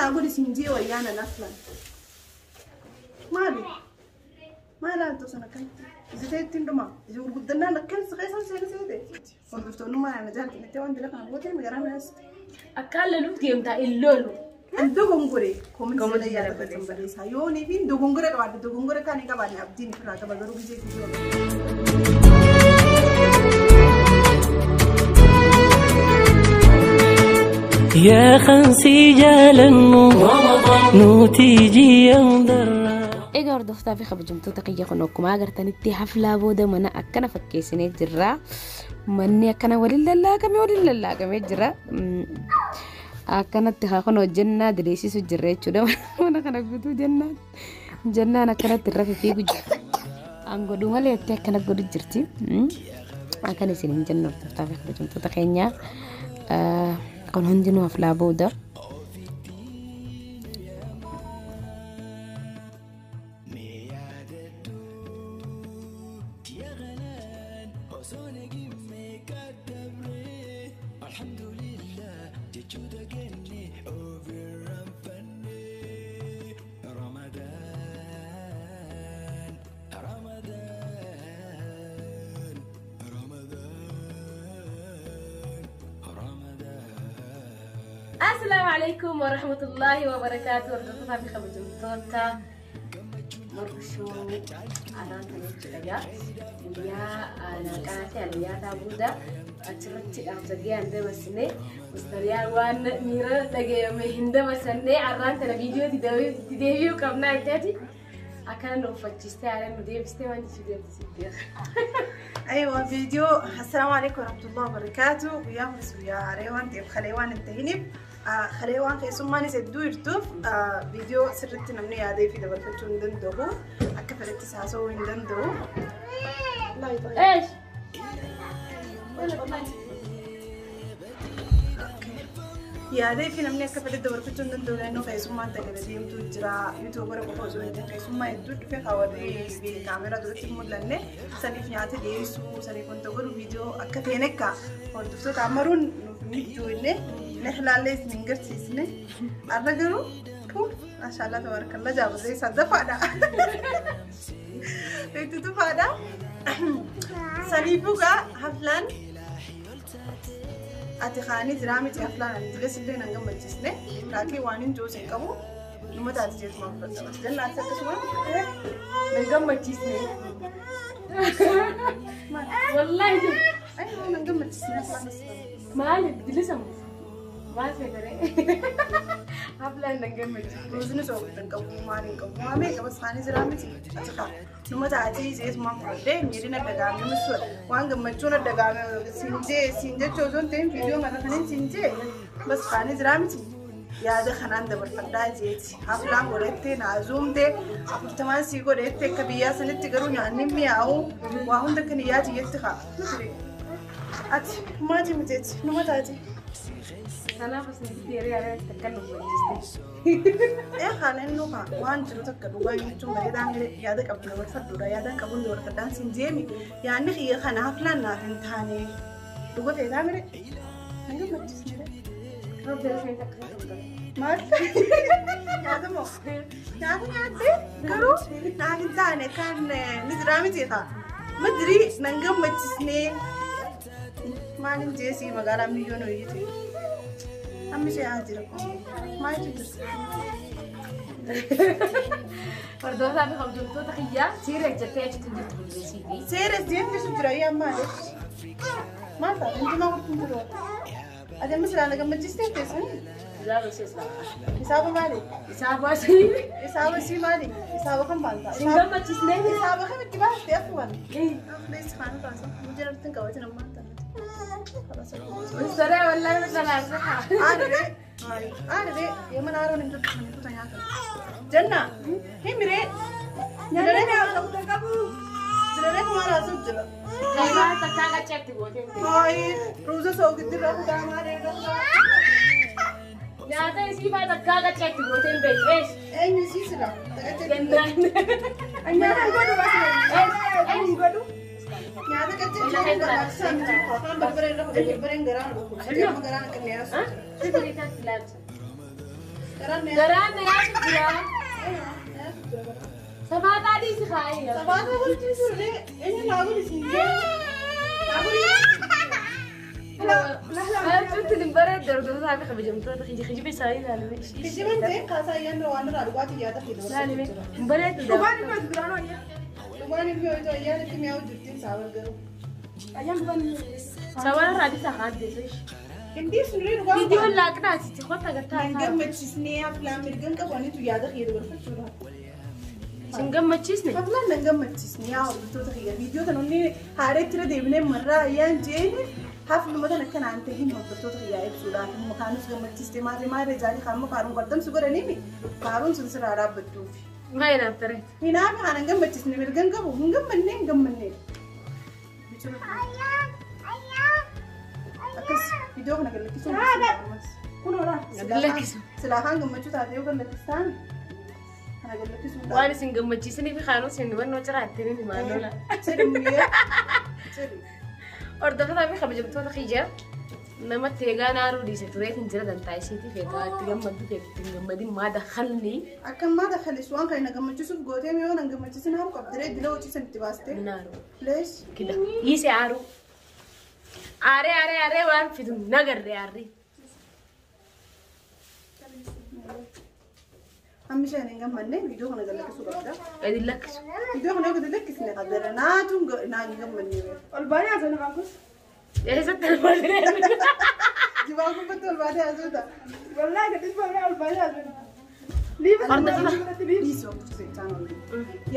أقول سنجي ويانا نفلا مالي ما لا أنتو سنة كنت زيت تندما يقول قدنا نكل سقيسا سيدي فقلتوا إنه ما أنا جالت نتي وأنت لك أنا بوتي مجرى ناس أكل لوتي يمتى اللولو أنتو غنغوري كومن سيدا بتنبلي سايوني بين دو غنغوري كبار دو غنغوري كاني كبارني أبدين كلا كبار غرو بيجي كيلو يا خنسي جالنو نوتيجي يندر إيجار دفتر في خبجمتو تقيّق نوكما قرتني حفلة بودا منا أكنا فكيسني جرا مني أكنا ولله كمي جرا أكنا تخاخن وجنة دريسي سجرة شو ده منا كنا بدو جنة أنا كنا ترى في جرا أنقول دوما ليه كنا قدو جرتي أكنا سنين جنة دفتر في خبجمتو تقيّنيا كون هندينو حفلة بودا السلام عليكم ورحمة الله وبركاته. ورحمة في خبر جمتوتا مرشو على تنجليا يا أنا كانت عليا تابودا أشرت أفضلي عند مسنة مستريا وان ميرا تجي مهند مسنة عرّان تنا فيديو تديفيو كمنا إتاتي أكان نوفتشتي على مدير بستواني فيديو تسيبيا أيوة فيديو. السلام عليكم ورحمة الله وبركاته. ويا مسويا ريوان تيب خليوان التهنيب خليوان خيسوم ماني سدو يرتوف فيديو سرت نمني هذا في دبل فتون دندوه أكفرت تساسو دندوه لا يطلع إيش يا هذا في نمني أكفرت دبل فتون دندوه لأنه خيسوم مان تقديم تجرا يوتيوبر بقوزو خيسوم ما يدود في خواري بالكاميرا دورت المودلنة سنيف نياتي ديسو سنيف كنتقول فيديو أكفينك وردفتو تعمرون نجوينه نحلاليس نينجر سيسنه أرجعوا ما شاء الله تبارك الله جابوا زي صدق فادا itu tuh pada salifu ga haflan atikhani drama ti haflan andiga sidde nangam majisne taki wanin jose kabu numa ta ti jesma fadda bas dan la sakka suma nangam majisne wallahi ayo nangam majisne مالك دلسم ما فكرة حفلة نجمع روزنا سوق نكمل ماني نكمل ما ميك بس خاني زرامتي أتخا ثم تعطي زيت ما مقدر ميرنا دعامي مسؤول وان جمعتونا دعامي سينجة جوزون تين فيديو مرة خنين سينجة بس خاني زرامتي يا ده خنان ده برفضة زيت حفلة قريتة نازوم ده أبتمان سيقو قريتة كبيا سنة تجرو يعني مياو وهم ده كنيات يتخا أت ما تي متيت نما تاتي أنا بس نديري على تكلم بالجسد إيه خالين نوكا وان جلو تكلم وان يجوم بريد عن يادك قبل ورفضة يادك قبل ورفضة سنجيمي يعني خي خنا هفلان ناتن تاني لقوا في دامري نجم متجسني ربي رفيع تكلم ما هذا مو هذا نادي كرو نادي تاني كان نزرامي تيخا مدري نجم متجسني ما نجيسي مقالة مليون ويجي أمي شيء عاجركم ما يجوز فردوسا بخبجمتو تخيّا سيرك جتاج تنجت بالجسيدي سيرة زين في سجرايا مالك ما تعرف أنت ما قلت تروح هذا مثلا أنا قم تجستي تسمع لا بس اسمع حساب مالي حساب واسي حساب سي مالي حساب كم بالتا سنجم ما تسني حساب كم تبغى تأخذ إيه ليش خانة تاسع مجرد تنقوي تنام ما مستريح والله مثلا صحة أنا ده يوم أنا أروح نجيب من كتير ياكل جنة هي مري جنة ياكل جنة ما راسه جنة هاي ما تكالا check تقولين هاي روزة سوق الدرا كده ما رينا يا ده إسي ما تكالا check تقولين بيت إيش أي نسيسنا جنة أنا هنقوله بس إيش هنقوله يا ده كتير جنة أحسن كان ببرين راه ببرين قران كل ما قران كنياس تدري تاكلات Garaan yaa jira. Sabaata adii si kaayi. Sabaata bultii surree inni laabuli siinjee. Altuutti limbaree dargaggoota fi kabajamtoota kijibee isaanii ilaalume. Kijiban ta'e kaasaa yaadna waan irraa dhugaatii yaada fayyadamu. Ilaalume limbaree dhugaan inni as biraan wayyaa. Dhugaan inni yoo ta'u yaada itti mi'aawu jirtiin saawwan garuu. Ayyaan dhugaan inni. Saawwan irraa adii isaa haaddeessu. Hindi suniree dhugaan. Viidiyoon laaqnaati kotta gattaa. Hin gammachiisnee aflaan mirgan qabaniitu yaada fayyadamu barfachuudha. Sin gammachiisne? Aflaan nan gammachiisne yaa hordoftoota kiyya viidiyoo tan onni haareetti irra deebinee marraa ayyaan jeeni hafnuma tan akka naan ta'e hin hordoftoota kiyyaa ibsuudhaaf immoo kaanus gammachiiste maarree jaalii kaanuma kaaruun qaddamsu godhaniimi kaaruun sun sirraa dhaabbattuufi. Maayii naaf taree. Hinaaf haanan gammachiisne mirgan qabu hin gammanne. Akkas viidiyoo kana gallakkisuun kunuura. Silaa kaan gammachuu taatee yoo gallakkistaan. Waan isin gammachiisanii fi kaanuu isin hubannoo ciraattanii ni maalola. Hordoftoota fi kabajamtoota kiyya namatti eegaa naaruu dhiise tureetiin jira dantaa isiitii feetaa itti gammaddu feetii hin gammadin maada halli. Akka maada hallis waan kana gammachiisuuf gootee yoo nan gammachiisin haru qabdiree dila hojii san itti baastee. Naaruu. Lees. Kida. Yiise aaruu. Aaree waan fidu nagarree aarrii. Ammi isheen hin gammanne viidiyoo kana gallakkisuu qabda. Gadi lakkisu. Viidiyoo kana gadi lakkisne qabdara naatuun naan hin gammanne. Ol baay'ee haasawni baakus. Eessatti ol baay'ee. Jibaa kubbatti ol baay'ee haasawta. Wallaahi gadi baay'ee ol baay'ee haasawta. Liisoo kutuseetaan ol.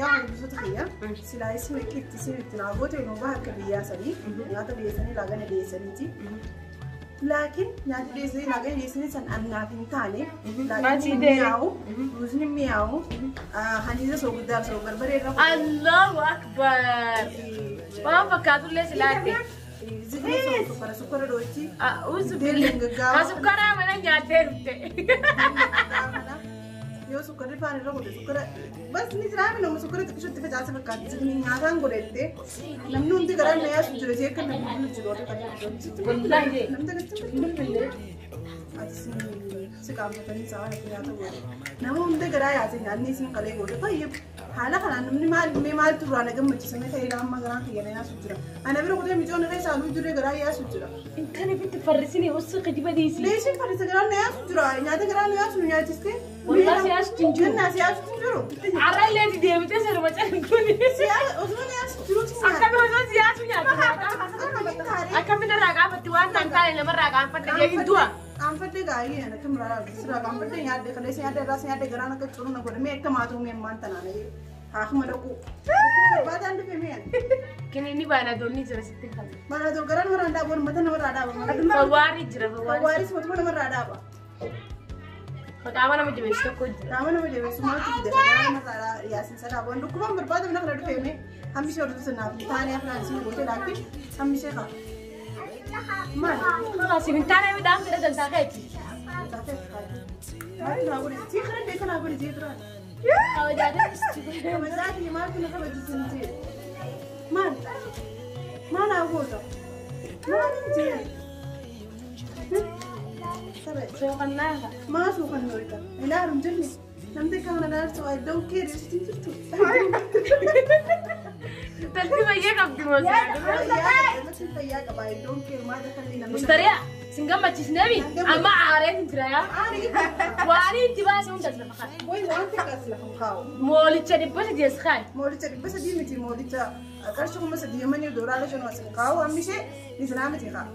Yaa hordoftoota kiyya silaa isin itti naagoota yoo baha akka biyyaa sanii nyaata dhiyeessanii laagana dhiyeessaniiti. Laakiin nyaata dhiyeessanii laagana dhiyeessanii san annaaf hin taane laakiin mi'aawu ruusni mi'aawu haniisa soo guddaa soo barbaree irra. Allahu akbar. Waan fakkaatullee silaatte. Zikni soo sukkara sukkara dhooti. Uzu ka sukkara mana nyaatee dhufte. Yoo sukkara faan irra godhe sukkara bas ni jiraame nama sukkara xiqqishutti facaase fakkaatti zikni nyaataan godhette namni hundi garaan na yaasu jira jee kan namni jiru oduu kan jiru. Wallaahi. Namni dhaggeeffatu si qaamfatanii saawwan akka nyaata godhe nama hundi garaa yaase nyaanni isin qalee godhe fayyadu. Haala kanaan namni maal turraa na gammachiisame ta'ee amma garaan fayyada yaasu jira. Ana bira kutee micoon irra isaanuu jiree garaa yaasu jira. Kan ifitti farrisini wasu kijiba dhiisi. Leeshin farrisa garaan na yaasu jira. Nyaata garaan na yaasu nu nyaachiste. Wallaahi siyaasa tinjiru. Jennaa siyaasa tinjiru. Arraalee di deebitee saruma calquni. Siyaasa osoo siyaasa tinjiru. Akkami osoo siyaasa nyaata. Akkami irraa gaafatti waan naan taane namarraa gaanfadde jeekin du'a. Gaanfadde gaayee ana kamraa sirraa gaanfadde nyaadde kaleessa nyaadde irraas nyaadde garaan akka curu na godhe mee akka maatuu mee ammaan tanaan haakuma dhaqu. Baadaan dhufe mee. Kini baana dolni jira sitti kan. Baana dol garaan warraa dhaabuu mata namarraa dhaaba. Fawwaari jira fawwaari. Fawwaaris matuma namarraa dhaaba. Qaama nama jabeessu tokko jira. Qaama nama jabeessu maaltu jira garaan namarraa yaasin sadaa waan dhukkubaan barbaadamu na kana dhufe mee hambisee hordoftu naaf taanee afraan isin gootee laakiin hambisee qaba. Maal? Kalaasi min taanee midhaan fedha dantaa keetti. Maal naa godhe tii kana beeka naa godhe jee turaa. Kabajaati maaltu na kabajiisin jee. Maal? Maal haa goota? Maal jee? Suuqannaa. Maa suuqannoota? Ilaaluun jirni. Namni kan ilaaltu I don't care jechuun jirtu. Talti baay'ee qabdi mootii. Fayyaa qaba I don't care maal akka inni namni. Mustariyaa sin gammachiisneemi amma aareetiin jira yaa. Waanii itti baasee hunda lafa kaa'e. Woy waan xiqqaas lafa kaa'u. Moolicha dhibba sadii as kaa'e. Moolicha dhibba sadii miti moolicha qarshii kuma sadii yemmanii doolaara shan as kaa'u hammi ishee isinaa miti kaa'u.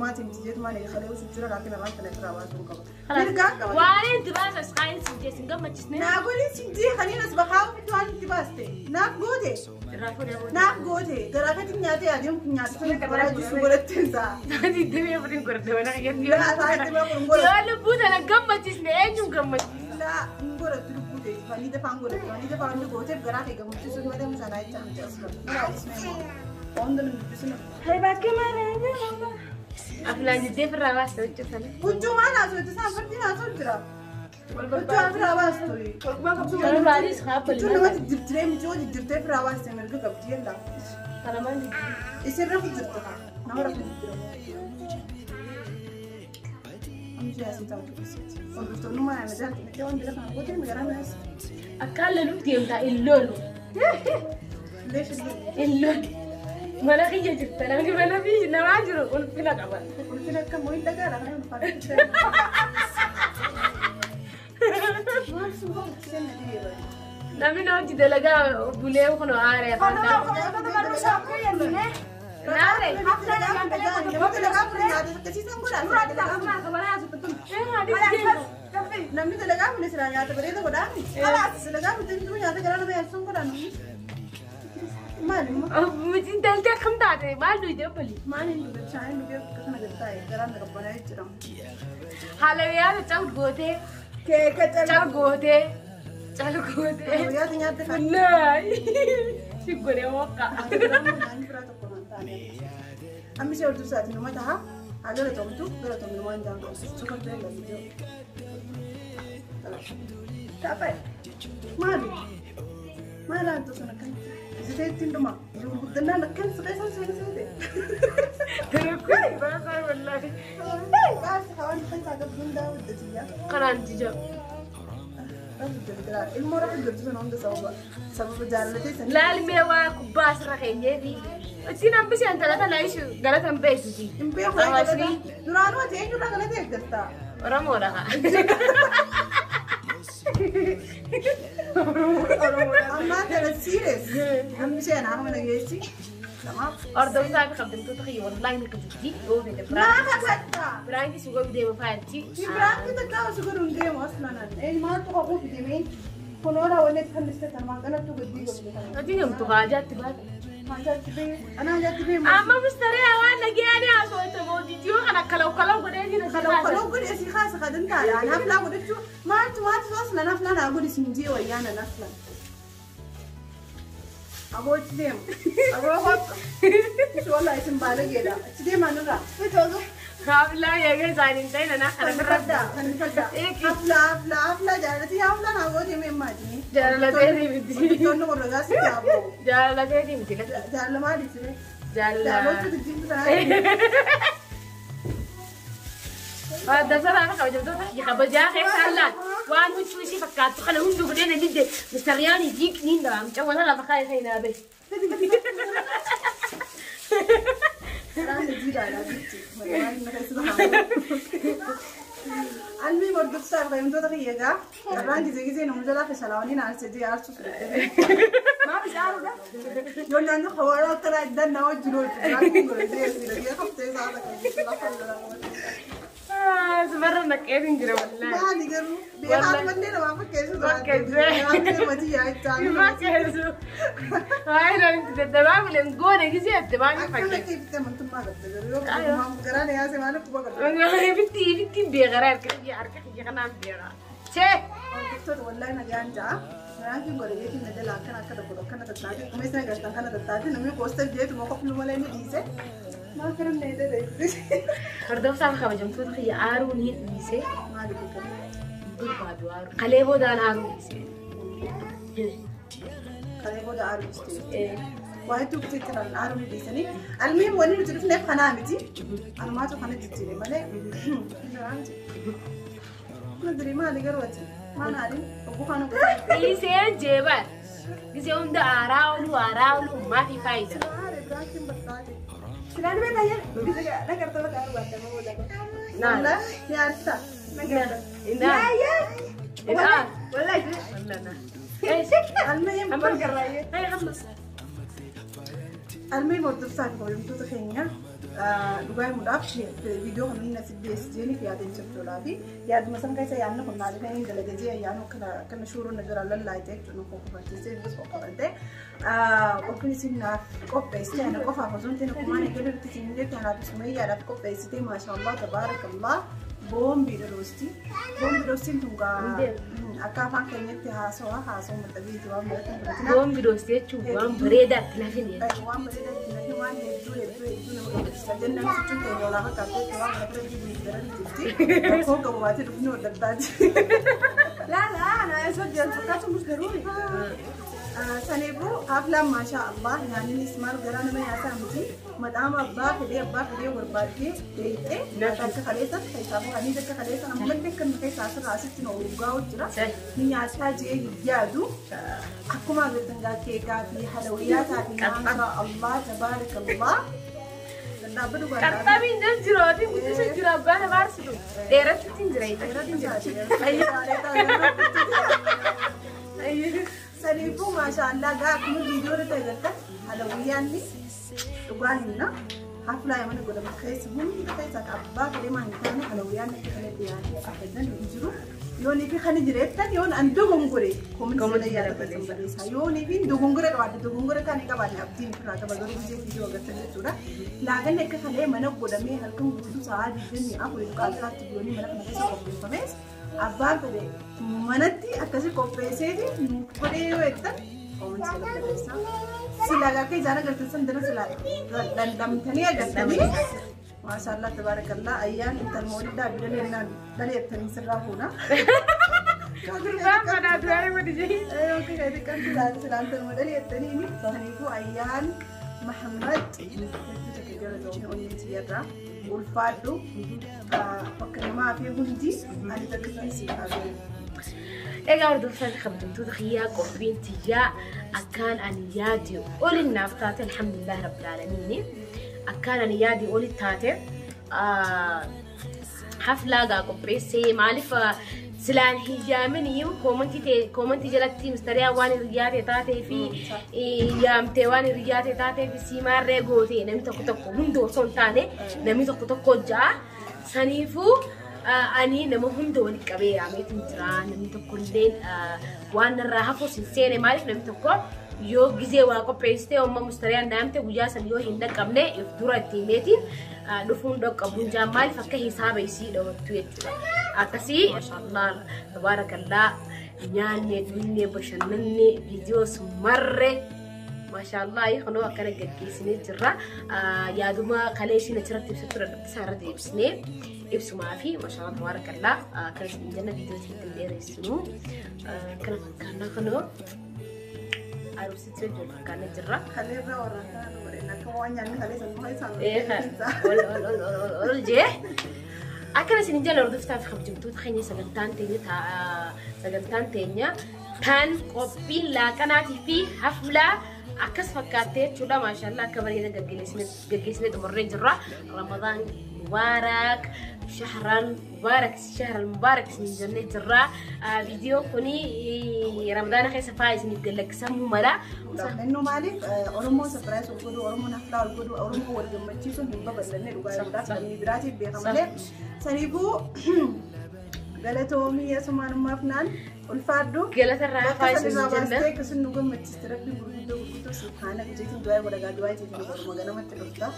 Maatiin miti jeetu maal eegalee osoo jira laakiin irraan kana irraa baasuu qaba. Mirgaa qaba. Waanii itti baasee as kaa'e sin jee sin gammachiisnee. Naa godhin sin jee kaniin as bakaa'u bitu waan itti baaste. Naaf goote. Naaf goote garaafatti nyaatee adeemu nyaata sana gabaraa jiru godhatteen ta'a. Taati deemee fudhin godhate mana keessatti. Laa taa'ee deemee kun godhate. Yoo lubbuu sana gammachiisne eenyuun gammachiisne. Laa hin godhatu lubbuu ta'e fanii dafaan godhatu fanii dafaan inni gooteef garaa kee gammachiisu hin madamu sanaa jecha nuti as galu. Garaa isnee moo wanta nuti dubbisnu. Hai bakkee malee. Aflaan jiddee firraa baasta hojjetan. Huccuu maal haasoo itti isaan fardii haasoo jira. Huccuu firraa baastu. Kan baalis haapali. Huccuu namatti jirtiree mitii hojii jirtee firraa baaste mirga qabdi yalla. Kalamaan isin rafu jirtu nama rafu jirtu. أمشي أسيتها وقلت له ما أنا نزلت اليوم بلغنا قلت له مقرأ ناس أكل لوتي يمتى اللون ليش اللون ما لا خيجة جبت أنا ما لا فيش نواجر قلت لك عبال قلت لك كم وين دقال أنا مقرأت ما سوى سنة دي لا من وجه دلقا بوليه وخنو عارف namni dalagaa kun isra nyaata bareeda godhaani dalagaa kun tintuu nyaata gara nama yaasuun godhaani maali mutin dalta kam taate maal nu jabali maali nu dachaa nu ge kana galtaa gara na gabbana jiram halawiyaa ta goote keeka ta goote Chalo goote halawiyaa ta nyaata kan nay sigore waqqa ammi se ordu saati numa taha agara tomtu gara tomtu waan jaango sukar bee la video Tapi, malu antu sana kan, saya tindu mak, dengan kan saya. Terukui bahasa wallahi. Bahasa kawan kita agak bunda udah sih ya. Karan tija. Ilmu orang itu sana orang sabab berjalan itu. Lalu mewa kubas rakenya di. Sih nampi sih antara tanah isu, galat sampai isu sih. Impi aku lagi. Duranu aja itu orang galat ya kerta. Orang kan. أما ترى سيريس أهم شيء أنا عارفة نجيتي تمام أرض وساق خبرت تخيل والله إنك جدي هو في ما خدتها براندي سوق بدي وفاتي براندي تكاو سوق رنديم أصلاً إيه ما تقول في دمين كنورا ولا تخلص تمام أنا تقدي أدي يوم تغاجات تبات أنا جات بيه أما مستريح وانا جاني أسوي تبودي تيو أنا كلو قدري كلو قدري أسي خاص خدمت على أنا فلا قدرت ما أصلا أنا فلا أقول اسمي جي ويانا أصلا أقول تديم أقول شو والله اسم بالغ كده تديم أنا را لا يا جاي زين زين أنا فدا حفلة جالتي حفلة أنا أقول تيم ما تيجي جالة تيجي بدي تونو ولا سي جابو جالة تيجي بدي جالة ما دي سي جالة هذا صار أنا خبز دوتا يخبز يا أخي سهلا وأنا مش شيء فكرت خلنا هم دوبلين ندي مستريان يجيك نينا مش ولا لا بخاي خينا به Almi mordu sar da imdo da yega rangi zegi nomjala fe salawani na sedi arsu ma bizaru da yolna no khawara tara idan na wajlo rangi ngode ya khafte zada سمرنا كيفين جرا والله ما نقدر بيحاول مننا ما فكيسو ما كيسو هاي لو انت تمام لين جونا كذي تمام فكر كيف تم انتم ما قدروا ما قراني يا زمان كوبا انا بنتي بيغرار كذي اركح يغنا بيغرار شيء دكتور والله انا جانجا rangi ngore yake na dala kana kana tattaki kuma sai ga kana tattaki na me postal je to mo ko pluma lai ni dise ما كان نيدا ده فردوس على خبز جمتود خي عارون هيد ميسه ما ادري كده دول بعدو عارون قليبو ده عارون ميسه قليبو ده عارون ميسه واحد تو كتير عارون ميسه المهم وني نتعرف نف خنامتي انا ما تو خنامتي تري مالي ما ادري ما لي قروتي ما ناري ابو خانو اي سي جيبا يسون ده عراولو ما في فايده سلام بينا يا لا كرت لك أروح أنا ما ولا لا يا أرتا لا يا ولا لا إيش المهم أمر قراية هاي خلص المهم ورد صار قبل متوت خينيا لقاي مدافع فيديو هم الناس بيستيني في هذا الشغلاتي يا مثلا كيسا يعني كنا على كين دلجة يعني كنا شورو نجار على اللايتك نكون كفتي بس وقفته وكل سنة كوبيستي أنا كوفا فزونتي نكمان يقدر تسميه أنا بسميه على كوبيستي ما شاء الله تبارك الله بوم بيروستي تونغا أكافان كنيتي هاسوا متبي جوام بوم بيروستي جوام بريدة تلاقيني جوام بريدة تلاقيني وان يدور سجلنا نسيتون كيولا كاتو جوام نبرد بيجي هو كبواتي رفني ودبات لا أنا أسود فكرته مش ضروري سنبرو حفلة ما شاء الله يعني نسمع الجيران ما يسامتي مدام أباك ليه ورباكي بيتي ناتك خليسة حسابه هني ذاك خليسة أنا ممكن كن كيس عشر عشرة نوجاو جرا هني عشان جي يجادو أكو ما بتنجا كيكا في حلويات ما شاء الله تبارك الله كتابين جرودي مش جرابنا بارسلو ديرت تنجري سريفو ما شاء الله قاعد كل فيديو رتاجرته حلوياني تقولنا حفلة يوم نقول لهم خيس هم خيس أبا كده ما نكون حلويان نكمل دياني أحدنا نجرو يوني في خلي جريتة يون أندوهم غوري كومن يا رب تسمع يوني في دوهم غوري كبار دوهم غوري كاني كبار أبدين في راجع بدور بيجي فيديو أقدر تجد تورا لكن نك خلي منا بقول مي هلكم بودو ساعات الدنيا أقول لك أنا تقولني منا كنا كذا كوبي فمس أبا كده منتي أكذا كوبي سيدي كده يويتا كومن سيلا سلاga ke jana gartu sandara selaga dan dam thaniya gartani masyaallah tabarakallah ayyan intal mawlida bidalena daliyat thani sirra huna kadurba mana duai madiji oke kayde kan silan tal daliyat thani ni sahniku ayyan muhammad tiyara ulfadu fakma fi hundi ani takfin sihabe إيه قاعد دوفان خبرتم تدخيا قربين تجا أكان أنيادي أولي النافتات الحمد لله رب العالمين أكان أنيادي أولي التاتي حفلة قاعد قبريسي معلفة سلان هجامني كومنتي جلتي مستريا واني رجاتي تاتي في يامتي واني رجاتي تاتي في سيمار ريغوتي نمي تكو من دور سلطاني نمي تكو جا سنيفو أني نمهم دوني كبير عميت متران نمي تكلين وانا راحفو سنسيني مالك نمي تكو يو جزء واقع بريستي أما مستريان نامته وجاس اليوم هندا كمنة يفدورا تيمتين نفون دك أبون جمال فكه حساب يصير لو تويت أكسي ما شاء الله تبارك الله يعني دنيا بشنني فيديوز مرة ما شاء الله يخنو أكنا قد كيسني جرا يا دوما خليشي نشرت بسطورة بسارة يبسني يبسو ما في ما شاء الله تبارك الله كان عندنا فيديوز كتير يسمو كنا خنو عروسي تسجل كان جرا خلينا ورانا ورينا كمان يعني خلينا نقول سامي ول جه أكنا سنجل أردف تعرف خبز جمتود خيني سجلتان تانية كان قبيل لا كانت في حفلة أكس فكاتة شولا ما شاء الله كبر هنا جلسنا تمرين جرا رمضان مبارك شهر المبارك سنجلنا جرا فيديو كوني رمضان خيس فايز نقول لك سمو ملا إنه مالك أرمو سفراس وكودو أرمو نفلا وكودو أرمو ورجم تيسون هم ببلنا رجال براس بني براتي بيرمله سنيبو قالتهم يا سمان ما فنان والفادو قالت الرعاة فايز سنجلنا كسر نقول ما تسترقي برودو وكودو سبحانك جيتين دواي ولا قادواي جيتين برمجنا ما تلوثا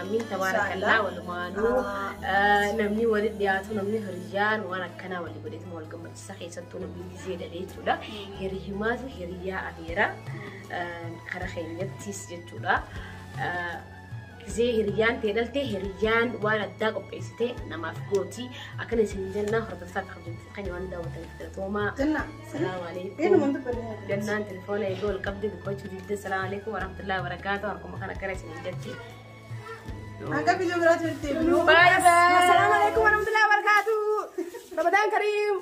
آمين تبارك الله والمانو نمني ولد دياتو نمني هرجان وانا كنا ولي بديت مولكم تسخي ستو نمني زيادة ليتولا هريهمات هريا أميرة خرخين يبتيس جتولا زي هريان تيدلتي هريان وانا داقو بيستي نما فقوتي أكن سنجلنا خرطة فاق خبجي وانا داوة تلفتوما السلام عليكم جنان تلفونا يقول قبضي بكوتش جدا السلام عليكم ورحمة الله وبركاته ورحمة الله كرة سنجلتي باي باي السلام عليكم ورحمة الله وبركاته رمضان كريم